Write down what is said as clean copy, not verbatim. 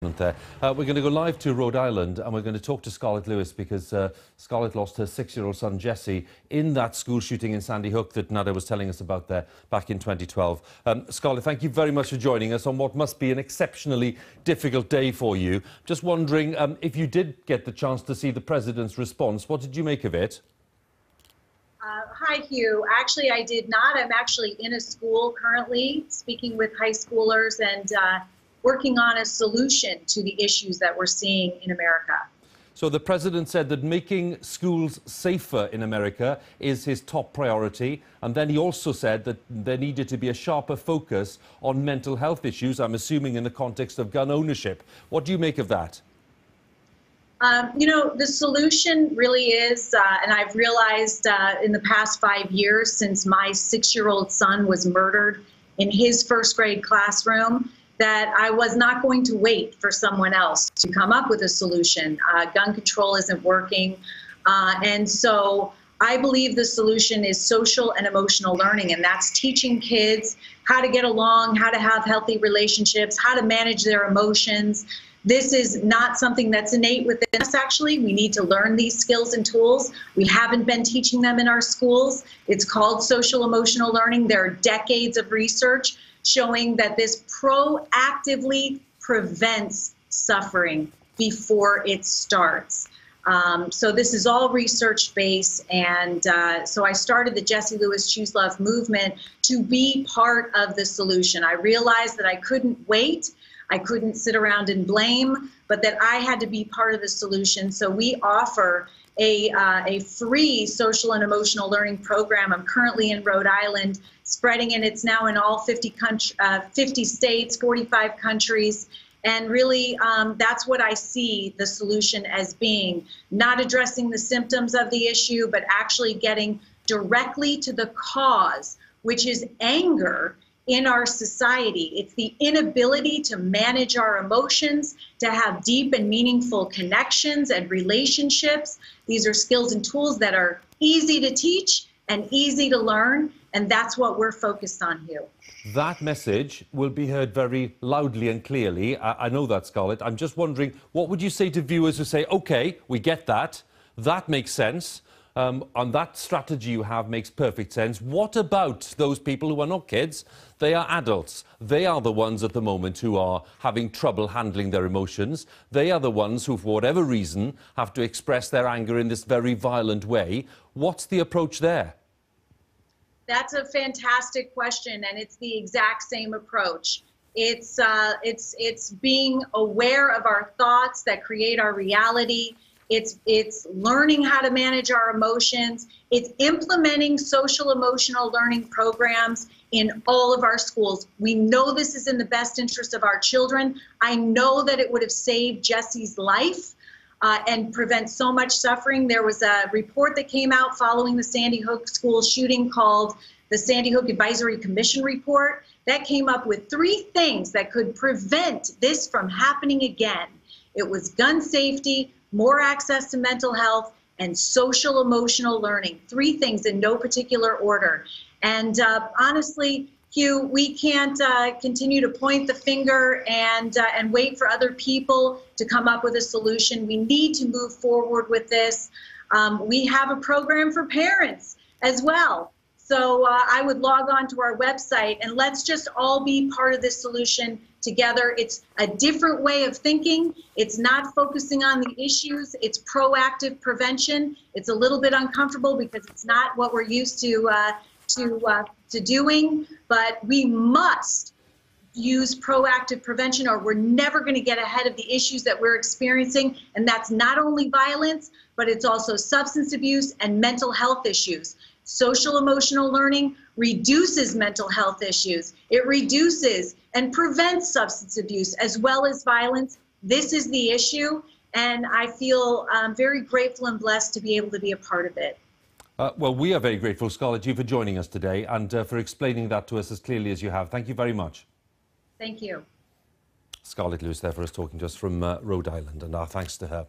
There. We're going to go live to Rhode Island and we're going to talk to Scarlett Lewis because Scarlett lost her 6-year-old son Jesse in that school shooting in Sandy Hook that Nada was telling us about there back in 2012. Scarlett, thank you very much for joining us on what must be an exceptionally difficult day for you. Just wondering if you did get the chance to see the President's response, what did you make of it? Hi, Hugh. Actually, I did not. I'm actually in a school currently speaking with high schoolers and working on a solution to the issues that we're seeing in America. So the President said that making schools safer in America is his top priority. And then he also said that there needed to be a sharper focus on mental health issues, I'm assuming in the context of gun ownership. What do you make of that? You know, the solution really is, and I've realized in the past 5 years since my 6-year-old son was murdered in his first grade classroom, that I was not going to wait for someone else to come up with a solution. Gun control isn't working. And so I believe the solution is social and emotional learning, and that's teaching kids how to get along, how to have healthy relationships, how to manage their emotions. This is not something that's innate within us, actually. We need to learn these skills and tools. We haven't been teaching them in our schools. It's called social emotional learning. There are decades of research showing that this proactively prevents suffering before it starts. So this is all research-based, and so I started the Jessie Lewis Choose Love movement to be part of the solution. I realized that I couldn't wait, I couldn't sit around and blame, but that I had to be part of the solution. So we offer a free social and emotional learning program. I'm currently in Rhode Island, spreading it. It's now in all 50 states, 45 countries. And really, that's what I see the solution as being, not addressing the symptoms of the issue, but actually getting directly to the cause, which is anger in our society. It's the inability to manage our emotions, to have deep and meaningful connections and relationships. These are skills and tools that are easy to teach and easy to learn, and that's what we're focused on here. That message will be heard very loudly and clearly. I know that, Scarlett. I'm just wondering, what would you say to viewers who say, OK, we get that, that makes sense, and that strategy you have makes perfect sense. What about those people who are not kids? They are adults. They are the ones at the moment who are having trouble handling their emotions. They are the ones who, for whatever reason, have to express their anger in this very violent way. What's the approach there? That's a fantastic question, and it's the exact same approach. It's being aware of our thoughts that create our reality. It's learning how to manage our emotions. It's implementing social emotional learning programs in all of our schools. We know this is in the best interest of our children. I know that it would have saved Jesse's life and prevent so much suffering. There was a report that came out following the Sandy Hook school shooting called the Sandy Hook Advisory Commission report that came up with 3 things that could prevent this from happening again. It was gun safety, more access to mental health, and social emotional learning. 3 things in no particular order. And honestly, Hugh, we can't continue to point the finger and wait for other people to come up with a solution. We need to move forward with this. We have a program for parents as well. So I would log on to our website and let's just all be part of this solution together. It's a different way of thinking. It's not focusing on the issues. It's proactive prevention. It's a little bit uncomfortable because it's not what we're used to doing, but we must use proactive prevention or we're never going to get ahead of the issues that we're experiencing. And that's not only violence, but it's also substance abuse and mental health issues. Social emotional learning reduces mental health issues. It reduces and prevents substance abuse as well as violence. This is the issue, and I feel very grateful and blessed to be able to be a part of it. Well, we are very grateful, Scarlett, you for joining us today and for explaining that to us as clearly as you have. Thank you very much. Thank you. Scarlett Lewis there for us talking to us from Rhode Island, and our thanks to her.